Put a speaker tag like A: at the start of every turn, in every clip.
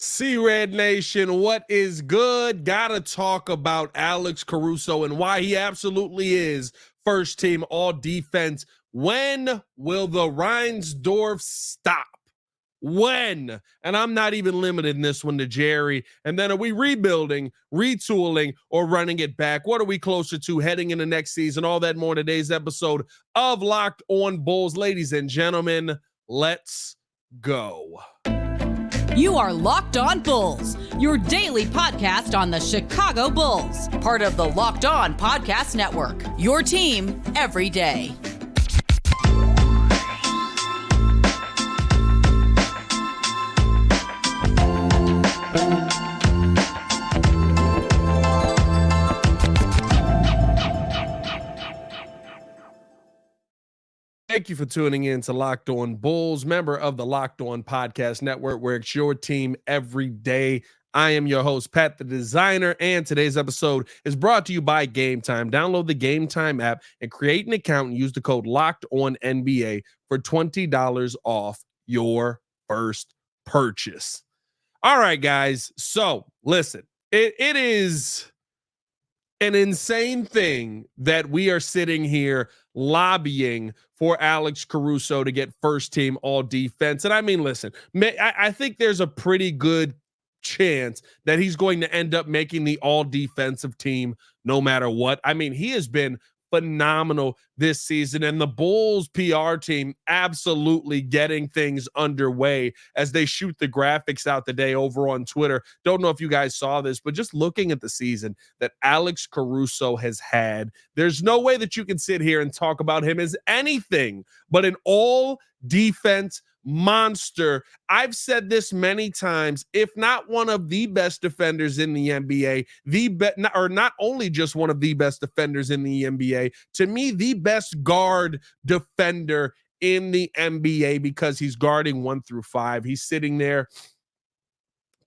A: C-Red Nation, what is good? Gotta talk about Alex Caruso and why he absolutely is first team all defense. When will the Reindorf stop? When? And I'm not even limiting this one to Jerry. And then are we rebuilding, retooling, or running it back? What are we closer to heading into next season? All that more in today's episode of Locked On Bulls. Ladies and gentlemen, let's go.
B: You are Locked On Bulls, your daily podcast on the Chicago Bulls, part of the Locked On Podcast Network, your team every day.
A: Thank you for tuning in to Locked On Bulls, member of the Locked On Podcast Network, where it's your team every day. I am your host, Pat the Designer, and today's episode is brought to you by Gametime. Download the Gametime app and create an account and use the code LOCKEDONNBA for $20 off your first purchase. All right, guys. So listen, it is an insane thing that we are sitting here lobbying for Alex Caruso to get first team all defense. And I mean, listen, I think there's a pretty good chance that he's going to end up making the all defensive team no matter what. I mean, he has been phenomenal this season, and the Bulls PR team absolutely getting things underway as they shoot the graphics out today over on Twitter. Don't know if you guys saw this, but just looking at the season that Alex Caruso has had, there's no way that you can sit here and talk about him as anything but an all defense monster. I've said this many times, if not one of the best defenders in the NBA, not only just one of the best defenders in the NBA, to me, the best guard defender in the NBA, because he's guarding 1 through 5. He's sitting there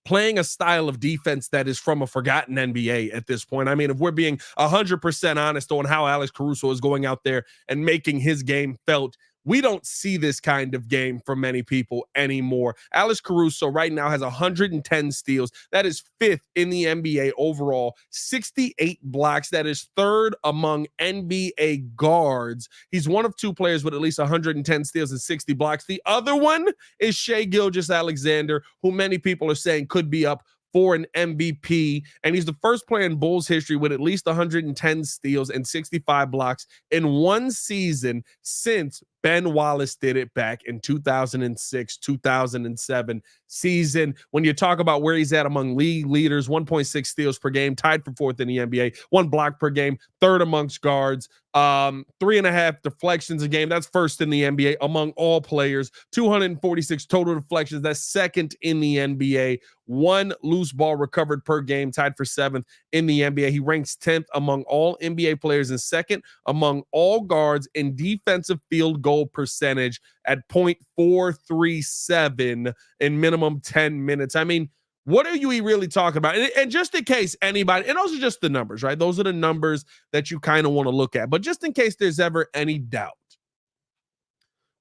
A: playing a style of defense that is from a forgotten NBA at this point. I mean, if we're being 100% honest on how Alex Caruso is going out there and making his game felt, we don't see this kind of game from many people anymore. Alex Caruso right now has 110 steals. That is 5th in the NBA overall. 68 blocks. That is 3rd among NBA guards. He's one of 2 players with at least 110 steals and 60 blocks. The other one is Shai Gilgeous-Alexander, who many people are saying could be up for an MVP, and he's the first player in Bulls history with at least 110 steals and 65 blocks in one season since Ben Wallace did it back in 2006-2007 season. When you talk about where he's at among league leaders, 1.6 steals per game, tied for 4th in the NBA, 1 block per game, 3rd amongst guards, 3.5 deflections a game. That's 1st in the NBA among all players. 246 total deflections. That's 2nd in the NBA. 1 loose ball recovered per game, tied for 7th in the NBA. He ranks 10th among all NBA players and 2nd among all guards in defensive field goal percentage at .437 in minimum 10 minutes. I mean, what are you really talking about? And just in case anybody, and those are just the numbers, right? Those are the numbers that you kind of want to look at. But just in case there's ever any doubt,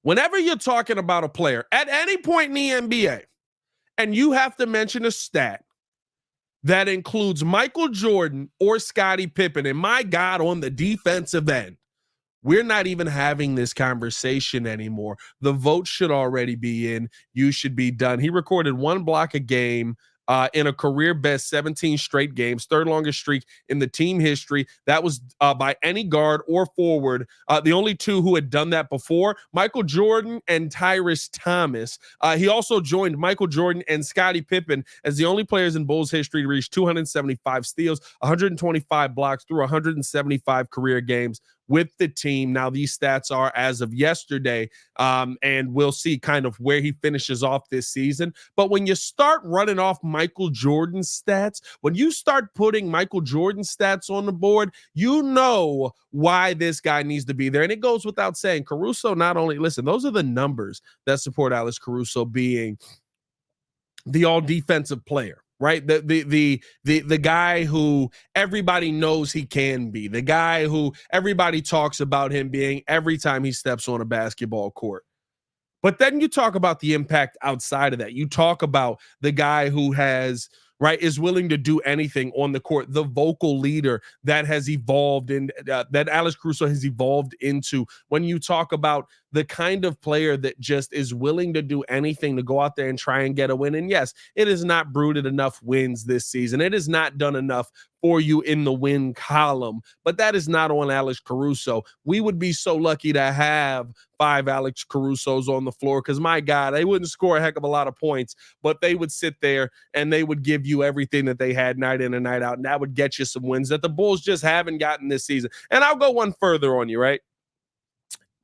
A: whenever you're talking about a player at any point in the NBA, and you have to mention a stat that includes Michael Jordan or Scottie Pippen, and my God, on the defensive end, we're not even having this conversation anymore. The vote should already be in. You should be done. He recorded 1 block a game in a career best 17 straight games, 3rd longest streak in the team history. That was by any guard or forward. The only 2 who had done that before, Michael Jordan and Tyrese Thomas. He also joined Michael Jordan and Scottie Pippen as the only players in Bulls history to reach 275 steals, 125 blocks through 175 career games with the team. Now, these stats are as of yesterday, and we'll see kind of where he finishes off this season. But when you start running off Michael Jordan's stats, when you start putting Michael Jordan stats on the board, you know why this guy needs to be there. And it goes without saying, Caruso not only, listen, those are the numbers that support Alex Caruso being the all defensive player, right? The guy who everybody knows he can be, the guy who everybody talks about him being every time he steps on a basketball court. But then you talk about the impact outside of that. You talk about the guy who is willing to do anything on the court, the vocal leader that has evolved that Alex Caruso has evolved into. When you talk about the kind of player that just is willing to do anything to go out there and try and get a win. And yes, it has not brooded enough wins this season. It has not done enough for you in the win column, but that is not on Alex Caruso. We would be so lucky to have 5 Alex Carusos on the floor because, my God, they wouldn't score a heck of a lot of points, but they would sit there and they would give you everything that they had night in and night out, and that would get you some wins that the Bulls just haven't gotten this season. And I'll go one further on you, right?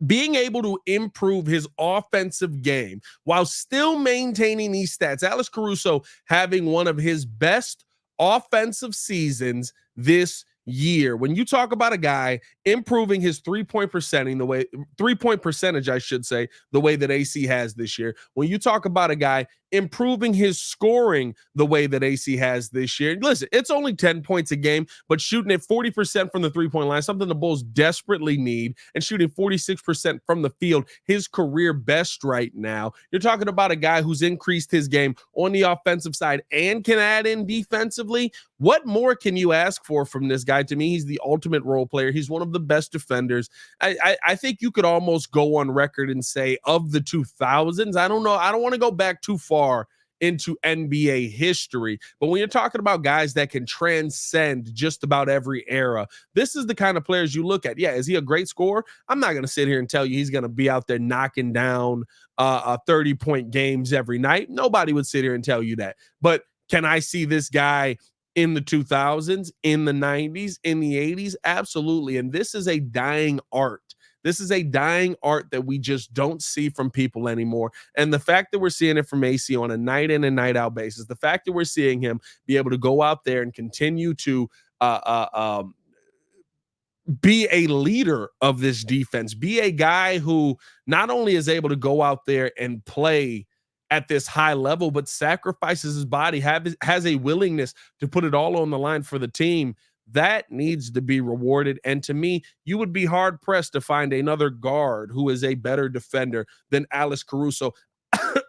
A: Being able to improve his offensive game while still maintaining these stats. Alex Caruso having one of his best offensive seasons this year. When you talk about a guy improving his 3-point percentage, I should say, the way that AC has this year. When you talk about a guy improving his scoring the way that AC has this year. Listen, it's only 10 points a game, but shooting at 40% from the 3-point line, something the Bulls desperately need, and shooting 46% from the field, his career best right now. You're talking about a guy who's increased his game on the offensive side and can add in defensively. What more can you ask for from this guy? To me, he's the ultimate role player. He's one of the best defenders. I think you could almost go on record and say of the 2000s, I don't know. I don't want to go back too far into NBA history, but when you're talking about guys that can transcend just about every era, this is the kind of players you look at. Yeah, is he a great scorer? I'm not going to sit here and tell you he's going to be out there knocking down 30-point games every night. Nobody would sit here and tell you that. But can I see this guy in the 2000s, in the 90s, in the 80s? Absolutely. And this is a dying art. This is a dying art that we just don't see from people anymore. And the fact that we're seeing it from AC on a night in and night out basis, the fact that we're seeing him be able to go out there and continue to be a leader of this defense, be a guy who not only is able to go out there and play at this high level, but sacrifices his body, has a willingness to put it all on the line for the team. That needs to be rewarded. And to me, you would be hard pressed to find another guard who is a better defender than Alex Caruso.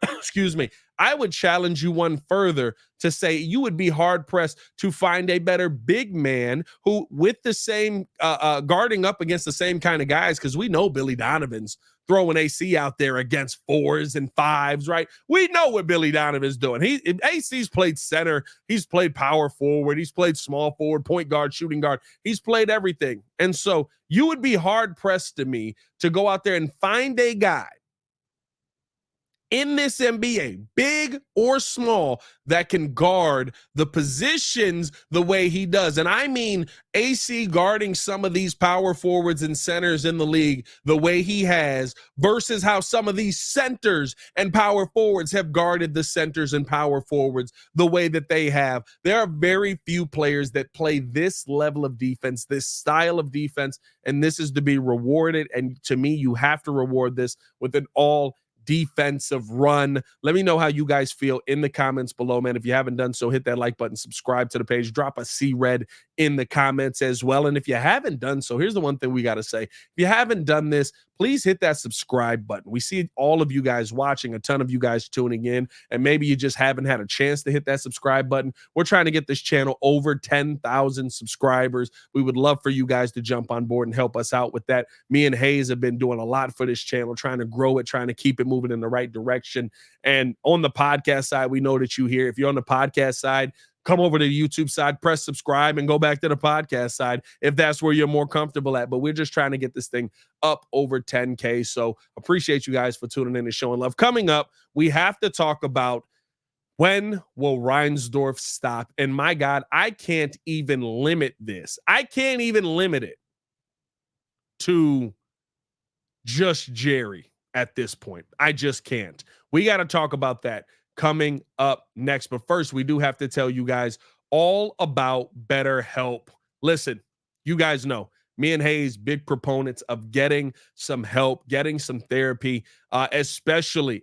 A: Excuse me. I would challenge you one further to say you would be hard pressed to find a better big man who, with the same guarding up against the same kind of guys, because we know Billy Donovan's throwing AC out there against 4s and 5s, right? We know what Billy Donovan's doing. AC's played center, he's played power forward, he's played small forward, point guard, shooting guard. He's played everything. And so you would be hard pressed to me to go out there and find a guy in this NBA, big or small, that can guard the positions the way he does. And I mean AC guarding some of these power forwards and centers in the league the way he has versus how some of these centers and power forwards have guarded the centers and power forwards the way that they have. There are very few players that play this level of defense, this style of defense, and this is to be rewarded. And to me, you have to reward this with an all defensive run. Let me know how you guys feel in the comments below, man. If you haven't done so, hit that like button, subscribe to the page, drop a C-Red in the comments as well. And if you haven't done so, here's the one thing we got to say. If you haven't done this, please hit that subscribe button. We see all of you guys watching, a ton of you guys tuning in, and maybe you just haven't had a chance to hit that subscribe button. We're trying to get this channel over 10,000 subscribers. We would love for you guys to jump on board and help us out with that. Me and Hayes have been doing a lot for this channel, trying to grow it, trying to keep it moving in the right direction. And on the podcast side, we know that you here. If you're on the podcast side, come over to the YouTube side, press subscribe, and go back to the podcast side if that's where you're more comfortable at. But we're just trying to get this thing up over 10K. So appreciate you guys for tuning in and showing love. Coming up, we have to talk about when will Reindorf stop? And my God, I can't even limit this. I can't even limit it to just Jerry at this point. I just can't. We got to talk about that coming up next. But first, we do have to tell you guys all about BetterHelp. Listen, you guys know me and Hayes, big proponents of getting some help, getting some therapy, especially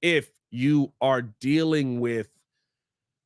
A: if you are dealing with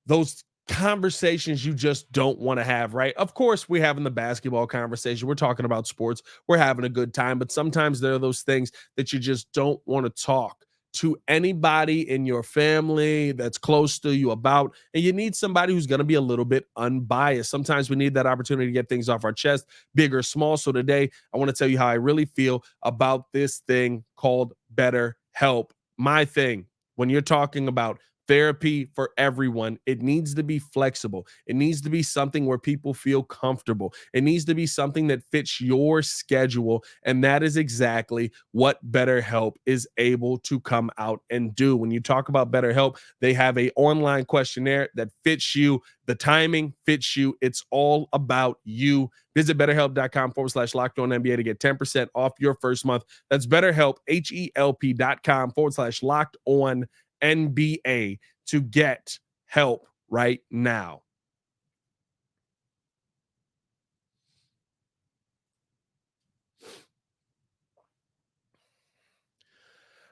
A: those conversations you just don't want to have, right? Of course, we're having the basketball conversation. We're talking about sports. We're having a good time. But sometimes there are those things that you just don't want to talk to anybody in your family that's close to you about. And you need somebody who's going to be a little bit unbiased. Sometimes we need that opportunity to get things off our chest, big or small. So today, I want to tell you how I really feel about this thing called BetterHelp. My thing, when you're talking about therapy for everyone, it needs to be flexible. It needs to be something where people feel comfortable. It needs to be something that fits your schedule. And that is exactly what BetterHelp is able to come out and do. When you talk about BetterHelp, they have an online questionnaire that fits you. The timing fits you. It's all about you. Visit BetterHelp.com/LockedOnNBA to get 10% off your first month. That's BetterHelp, HELP.com/LockedOnNBA to get help right now.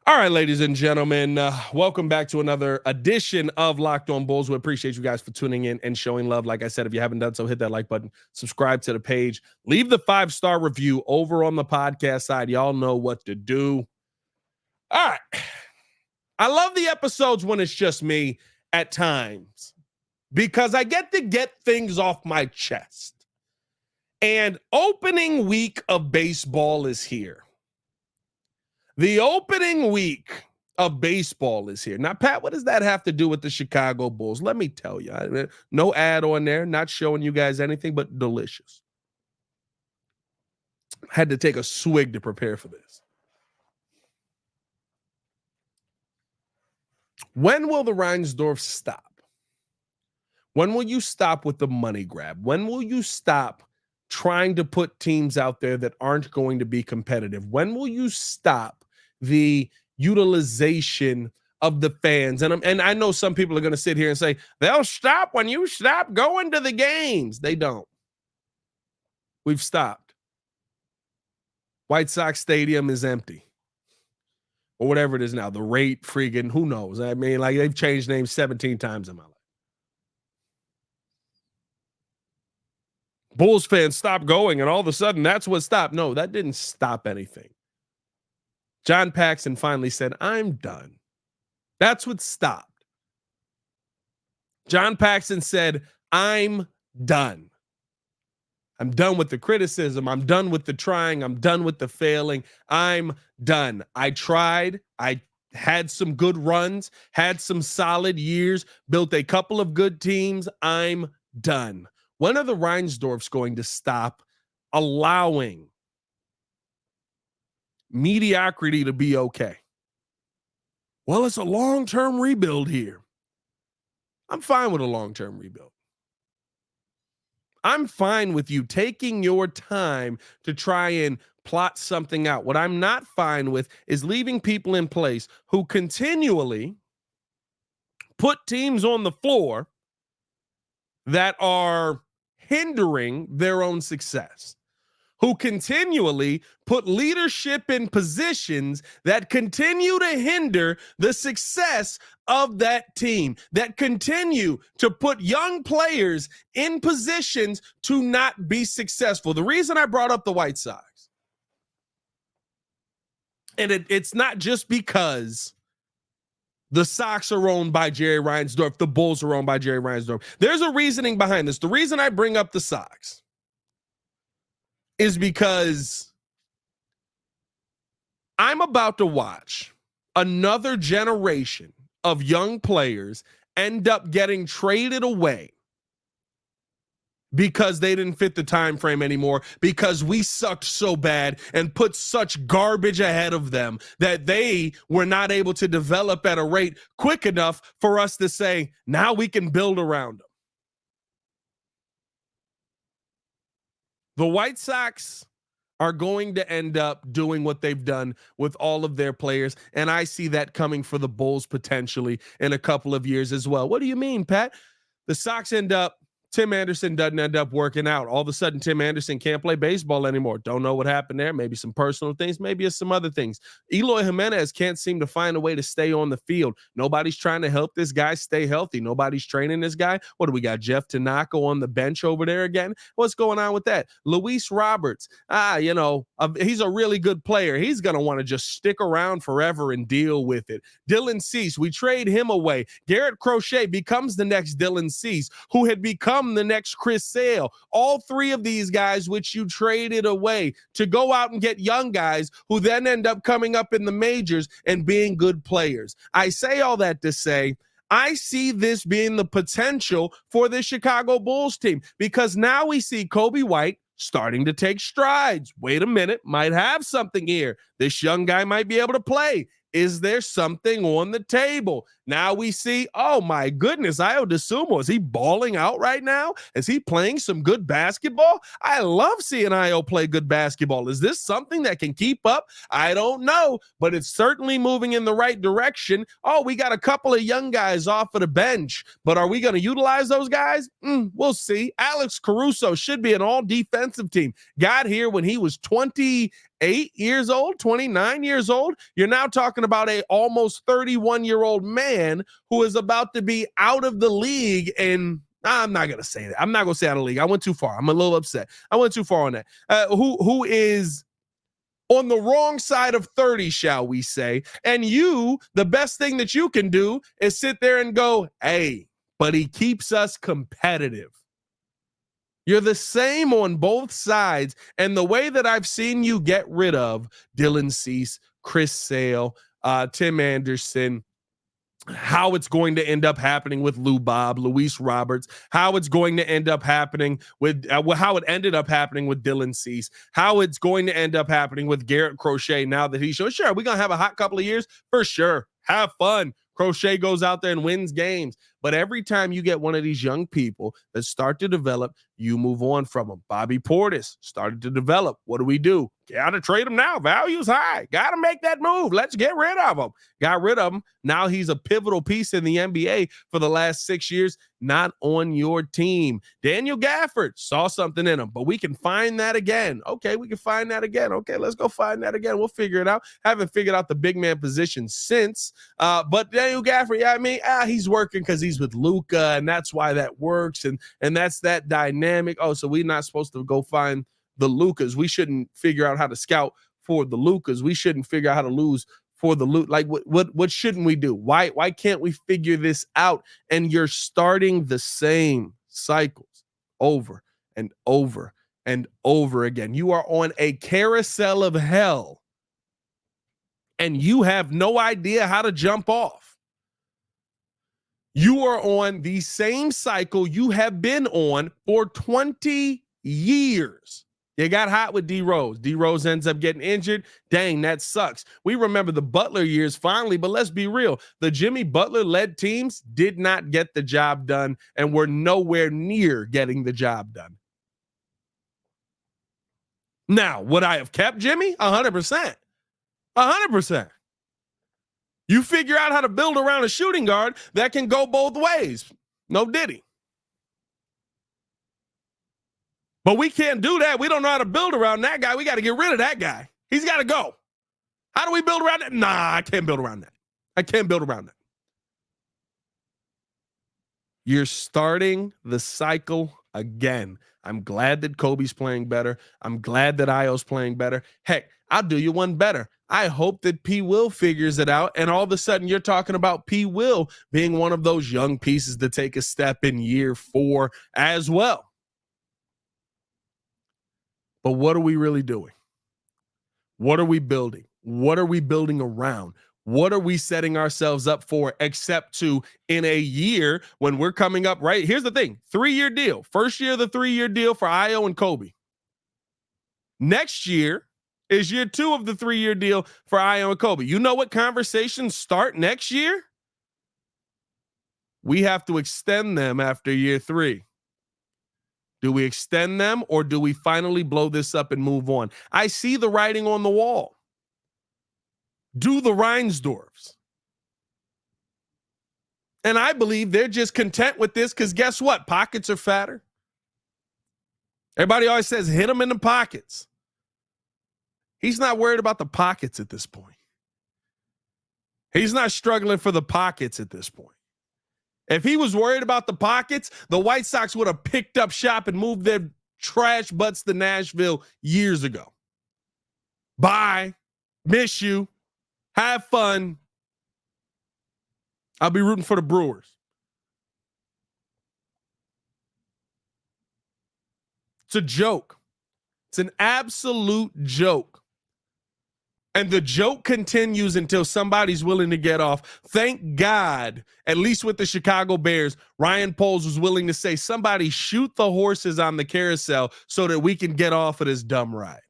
A: All right, ladies and gentlemen, welcome back to another edition of Locked On Bulls. We appreciate you guys for tuning in and showing love. Like I said, if you haven't done so, hit that like button, subscribe to the page, leave the 5-star review over on the podcast side. Y'all know what to do. All right. I love the episodes when it's just me at times because I get to get things off my chest. And opening week of baseball is here. The opening week of baseball is here. Now, Pat, what does that have to do with the Chicago Bulls? Let me tell you. No ad on there, not showing you guys anything, but delicious. Had to take a swig to prepare for this. When will the Reindorf stop? When will you stop with the money grab? When will you stop trying to put teams out there that aren't going to be competitive? When will you stop the utilization of the fans? And I know some people are going to sit here and say, they'll stop when you stop going to the games. They don't. We've stopped. White Sox Stadium is empty. Or whatever it is now. The rate, friggin', who knows? I mean, like, they've changed names 17 times in my life. Bulls fans stopped going, and all of a sudden, that's what stopped. No, that didn't stop anything. John Paxson finally said, I'm done. That's what stopped. John Paxson said, I'm done. I'm done with the criticism. I'm done with the trying. I'm done with the failing. I'm done. I tried. I had some good runs, had some solid years, built a couple of good teams. I'm done. When are the Reinsdorfs going to stop allowing mediocrity to be okay? Well, it's a long-term rebuild here. I'm fine with a long-term rebuild. I'm fine with you taking your time to try and plot something out. What I'm not fine with is leaving people in place who continually put teams on the floor that are hindering their own success, who continually put leadership in positions that continue to hinder the success of that team, that continue to put young players in positions to not be successful. The reason I brought up the White Sox, and it's not just because the Sox are owned by Jerry Reinsdorf, the Bulls are owned by Jerry Reinsdorf. There's a reasoning behind this. The reason I bring up the Sox is because I'm about to watch another generation of young players end up getting traded away because they didn't fit the time frame anymore, because we sucked so bad and put such garbage ahead of them that they were not able to develop at a rate quick enough for us to say, now we can build around them. The White Sox are going to end up doing what they've done with all of their players, and I see that coming for the Bulls potentially in a couple of years as well. What do you mean, Pat? The Sox end up Tim Anderson doesn't end up working out. All of a sudden, Tim Anderson can't play baseball anymore. Don't know what happened there. Maybe some personal things. Maybe it's some other things. Eloy Jimenez can't seem to find a way to stay on the field. Nobody's trying to help this guy stay healthy. Nobody's training this guy. What do we got? Jeff Tanaka on the bench over there again? What's going on with that? Luis Roberts. He's a really good player. He's going to want to just stick around forever and deal with it. Dylan Cease, we trade him away. Garrett Crochet becomes the next Dylan Cease, who had become the next Chris Sale. All three of these guys, which you traded away to go out and get young guys who then end up coming up in the majors and being good players. I say all that to say, I see this being the potential for the Chicago Bulls team, because now we see Kobe White starting to take strides. Wait a minute, might have something here. This young guy might be able to play. Is there something on the table? Now we see, oh my goodness, Ayo Dosunmu, is he balling out right now? Is he playing some good basketball? I love seeing Ayo play good basketball. Is this something that can keep up? I don't know, but it's certainly moving in the right direction. Oh, we got a couple of young guys off of the bench, but are we going to utilize those guys? We'll see. Alex Caruso should be an all-defensive team. Got here when he was 28 years old, 29 years old. You're now talking about a almost 31-year-old man who is about to be out of the league. And I'm not going to say that. I'm not going to say out of the league. I went too far. I'm a little upset. I went too far on that. Who is on the wrong side of 30, shall we say. And the best thing that you can do is sit there and go, hey, but he keeps us competitive. You're the same on both sides. And the way that I've seen you get rid of Dylan Cease, Chris Sale, Tim Anderson, how it's going to end up happening with Lou Bob, Luis Roberts, how it's going to end up happening with how it ended up happening with Dylan Cease, how it's going to end up happening with Garrett Crochet now that he's sure we're going to have a hot couple of years for sure. Have fun. Crochet goes out there and wins games. But every time you get one of these young people that start to develop, you move on from them. Bobby Portis started to develop. What do? Got to trade him now. Value's high. Got to make that move. Let's get rid of him. Got rid of him. Now he's a pivotal piece in the NBA for the last 6 years. Not on your team. Daniel Gafford, saw something in him, but we can find that again. Okay, we can find that again. Okay, let's go find that again. We'll figure it out. Haven't figured out the big man position since. But Daniel Gafford, he's working because he's with Luka, and that's why that works. And that's that dynamic. Oh, so we're not supposed to go find the Lukas. We shouldn't figure out how to scout for the Lukas. We shouldn't figure out how to lose for the loot. Like what shouldn't we do? Why can't we figure this out? And you're starting the same cycles over and over and over again. You are on a carousel of hell and you have no idea how to jump off. You are on the same cycle you have been on for 20 years. You got hot with D Rose. D Rose ends up getting injured. Dang, that sucks. We remember the Butler years finally, but let's be real. The Jimmy Butler led teams did not get the job done and were nowhere near getting the job done. Now, would I have kept Jimmy? 100%. 100%. You figure out how to build around a shooting guard that can go both ways. No diddy. But we can't do that. We don't know how to build around that guy. We got to get rid of that guy. He's got to go. How do we build around that? Nah, I can't build around that. I can't build around that. You're starting the cycle again. I'm glad that Kobe's playing better. I'm glad that Ayo's playing better. Heck, I'll do you one better. I hope that P. Will figures it out, and all of a sudden you're talking about P. Will being one of those young pieces to take a step in year 4 as well. But what are we really doing? What are we building? What are we building around? What are we setting ourselves up for, except to in a year when we're coming up, right? Here's the thing, 3-year deal. First year of the 3-year deal for Ayo and Kobe. Next year is year 2 of the 3-year deal for Ayo and Kobe. You know what conversations start next year? We have to extend them after year 3. Do we extend them or do we finally blow this up and move on? I see the writing on the wall. Do the Reinsdorfs. And I believe they're just content with this because guess what? Pockets are fatter. Everybody always says hit them in the pockets. He's not worried about the pockets at this point. He's not struggling for the pockets at this point. If he was worried about the pockets, the White Sox would have picked up shop and moved their trash butts to Nashville years ago. Bye. Miss you. Have fun. I'll be rooting for the Brewers. It's a joke. It's an absolute joke. And the joke continues until somebody's willing to get off. Thank God, at least with the Chicago Bears, Ryan Poles was willing to say, somebody shoot the horses on the carousel so that we can get off of this dumb ride.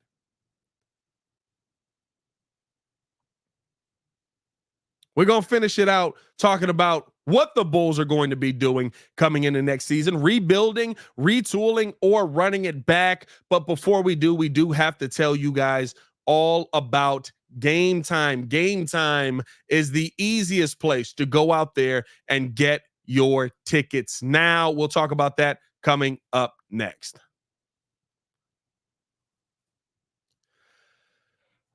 A: We're going to finish it out talking about what the Bulls are going to be doing coming into next season, rebuilding, retooling, or running it back. But before we do have to tell you guys all about Gametime. Gametime is the easiest place to go out there and get your tickets now. We'll talk about that coming up next.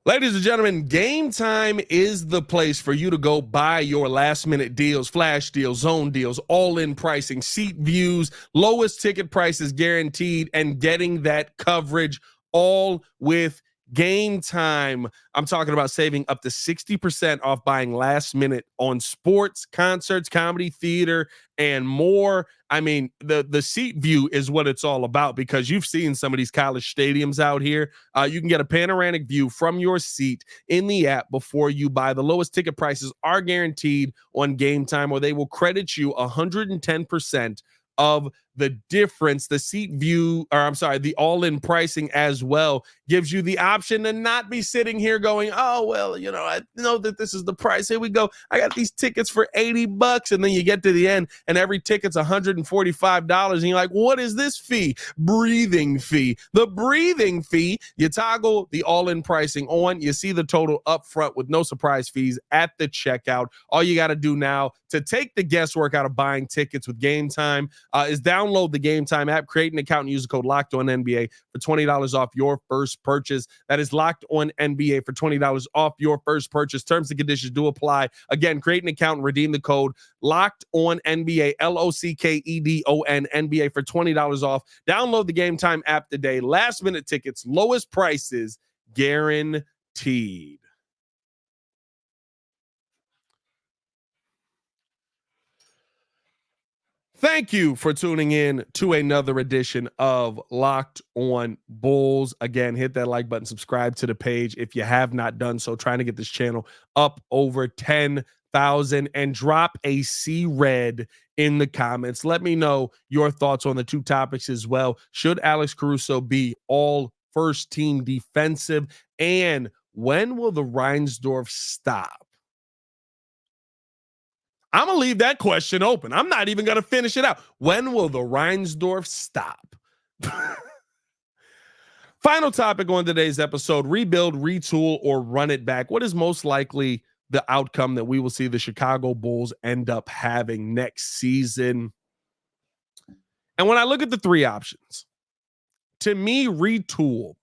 A: Ladies and gentlemen, Gametime is the place for you to go buy your last minute deals, flash deals, zone deals, all in pricing, seat views, lowest ticket prices guaranteed, and getting that coverage all with Gametime. I'm talking about saving up to 60% off buying last minute on sports, concerts, comedy, theater, and more. I mean, the seat view is what it's all about because you've seen some of these college stadiums out here. You can get a panoramic view from your seat in the app before you buy. The lowest ticket prices are guaranteed on Gametime, or they will credit you 110% of the difference. The seat view, or I'm sorry, the all-in pricing as well gives you the option to not be sitting here going, oh, well, you know, I know that this is the price. Here we go. I got these tickets for $80. And then you get to the end and every ticket's $145. And you're like, what is this fee? Breathing fee. The breathing fee, you toggle the all-in pricing on. You see the total up front with no surprise fees at the checkout. All you got to do now to take the guesswork out of buying tickets with Gametime is download the Gametime app, create an account, and use the code LOCKEDONNBA for $20 off your first purchase. That is Locked On NBA for $20 off your first purchase. Terms and conditions do apply. Again, create an account and redeem the code Locked On NBA, LOCKEDON NBA for $20 off. Download the Gametime app today. Last minute tickets, lowest prices guaranteed. Thank you for tuning in to another edition of Locked On Bulls. Again, hit that like button, subscribe to the page if you have not done so. Trying to get this channel up over 10,000 and drop a C-Red in the comments. Let me know your thoughts on the two topics as well. Should Alex Caruso be all first team defensive? And when will the Reindorf stop? I'm going to leave that question open. I'm not even going to finish it out. When will the Reindorf stop? Final topic on today's episode: rebuild, retool, or run it back. What is most likely the outcome that we will see the Chicago Bulls end up having next season? And when I look at the three options, to me, retool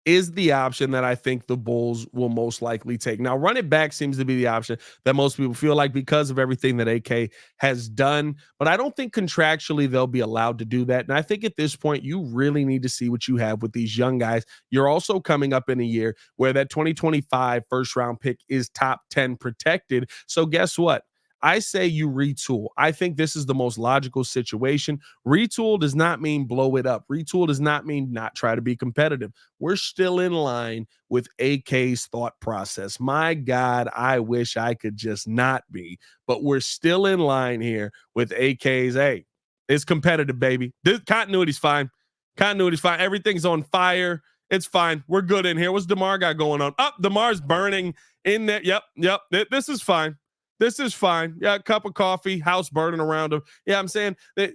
A: is the option that I think the Bulls will most likely take. Now, run it back seems to be the option that most people feel like because of everything that AK has done, but I don't think contractually they'll be allowed to do that. And I think at this point, you really need to see what you have with these young guys. You're also coming up in a year where that 2025 first round pick is top 10 protected. So guess what? I say you retool. I think this is the most logical situation. Retool does not mean blow it up. Retool does not mean not try to be competitive. We're still in line with AK's thought process. My God, I wish I could just not be, but we're still in line here with AK's. Hey, it's competitive, baby. This continuity's fine. Continuity's fine. Everything's on fire. It's fine. We're good in here. What's DeMar got going on? Oh, DeMar's burning in there. Yep. This is fine. This is fine. Yeah, a cup of coffee, house burning around him. Yeah, I'm saying that.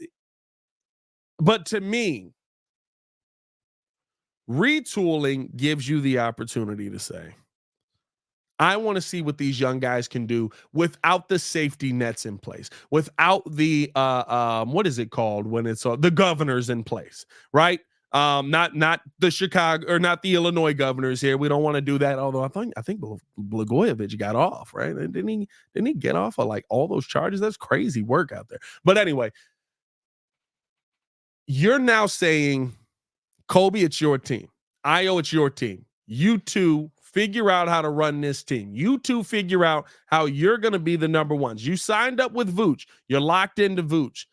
A: But to me, retooling gives you the opportunity to say, I want to see what these young guys can do without the safety nets in place, without the what is it called when it's the governors in place, right? Not the Chicago or not the Illinois governors here. We don't want to do that. Although I think Blagojevich got off, right? Didn't he get off of like all those charges? That's crazy work out there. But anyway, you're now saying, Kobe, it's your team. Io, it's your team. You two figure out how to run this team. You two figure out how you're going to be the number ones. You signed up with Vooch. You're locked into Vooch.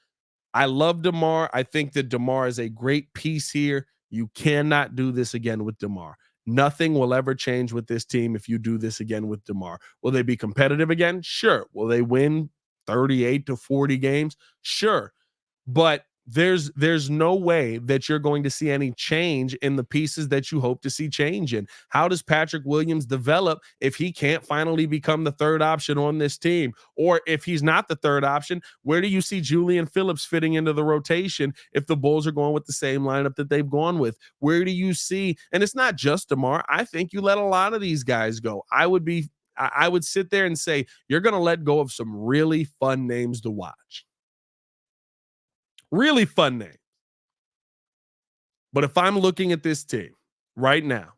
A: I love DeMar. I think that DeMar is a great piece here. You cannot do this again with DeMar. Nothing will ever change with this team if you do this again with DeMar. Will they be competitive again? Sure. Will they win 38 to 40 games? Sure. But there's no way that you're going to see any change in the pieces that you hope to see change in. How does Patrick Williams develop if he can't finally become the third option on this team? Or if he's not the third option, where do you see Julian Phillips fitting into the rotation if the Bulls are going with the same lineup that they've gone with? Where do you see, and it's not just DeMar, I think you let a lot of these guys go. I would sit there and say, you're going to let go of some really fun names to watch. Really fun name. But if I'm looking at this team right now,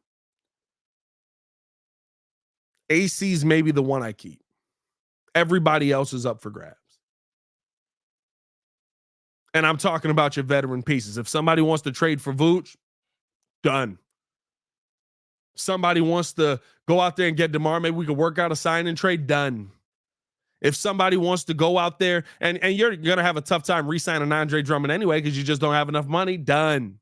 A: AC's maybe the one I keep. Everybody else is up for grabs. And I'm talking about your veteran pieces. If somebody wants to trade for Vooch, done. Somebody wants to go out there and get DeMar, maybe we could work out a sign and trade, done. If somebody wants to go out there and you're going to have a tough time re-signing Andre Drummond anyway because you just don't have enough money, done.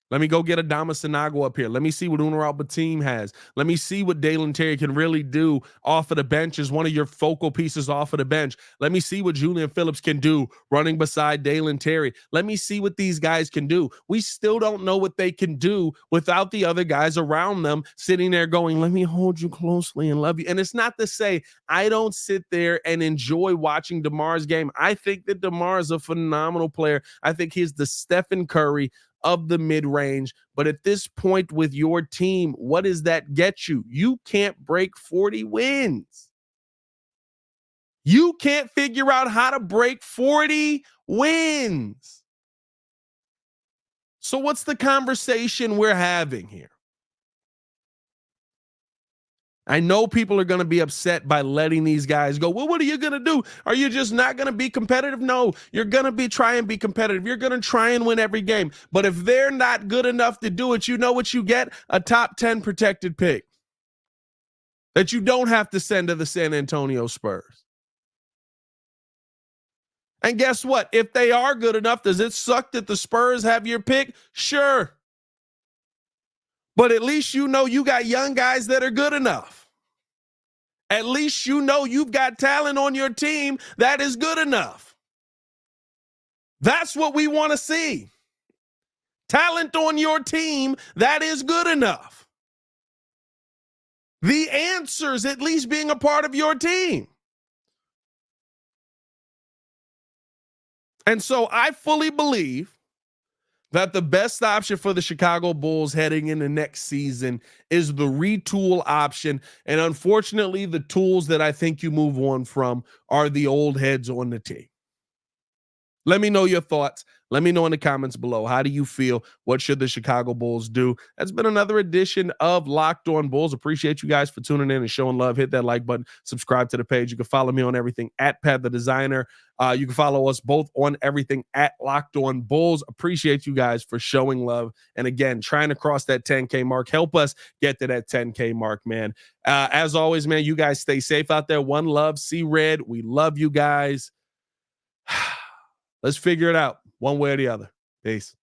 A: Let me go get Adama Sinago up here. Let me see what Unaral Batim has. Let me see what Dalen Terry can really do off of the bench as one of your focal pieces off of the bench. Let me see what Julian Phillips can do running beside Dalen Terry. Let me see what these guys can do. We still don't know what they can do without the other guys around them sitting there going, let me hold you closely and love you. And it's not to say I don't sit there and enjoy watching DeMar's game. I think that DeMar is a phenomenal player. I think he's the Stephen Curry of the mid-range. But at this point with your team, what does that get you? You can't break 40 wins. You can't figure out how to break 40 wins. So what's the conversation we're having here? I know people are going to be upset by letting these guys go. Well, what are you going to do? Are you just not going to be competitive? No, you're going to try and be competitive. You're going to try and win every game. But if they're not good enough to do it, you know what you get? A top 10 protected pick that you don't have to send to the San Antonio Spurs. And guess what? If they are good enough, does it suck that the Spurs have your pick? Sure. But at least you know you got young guys that are good enough. At least you know you've got talent on your team that is good enough. That's what we want to see. Talent on your team that is good enough. The answers at least being a part of your team. And so I fully believe that the best option for the Chicago Bulls heading into next season is the retool option. And unfortunately, the tools that I think you move on from are the old heads on the team. Let me know your thoughts. Let me know in the comments below. How do you feel? What should the Chicago Bulls do? That's been another edition of Locked On Bulls. Appreciate you guys for tuning in and showing love. Hit that like button. Subscribe to the page. You can follow me on everything at Pat the Designer. You can follow us both on everything at Locked On Bulls. Appreciate you guys for showing love. And again, trying to cross that 10K mark. Help us get to that 10K mark, man. As always, man, you guys stay safe out there. One love. See red. We love you guys. Let's figure it out one way or the other. Peace.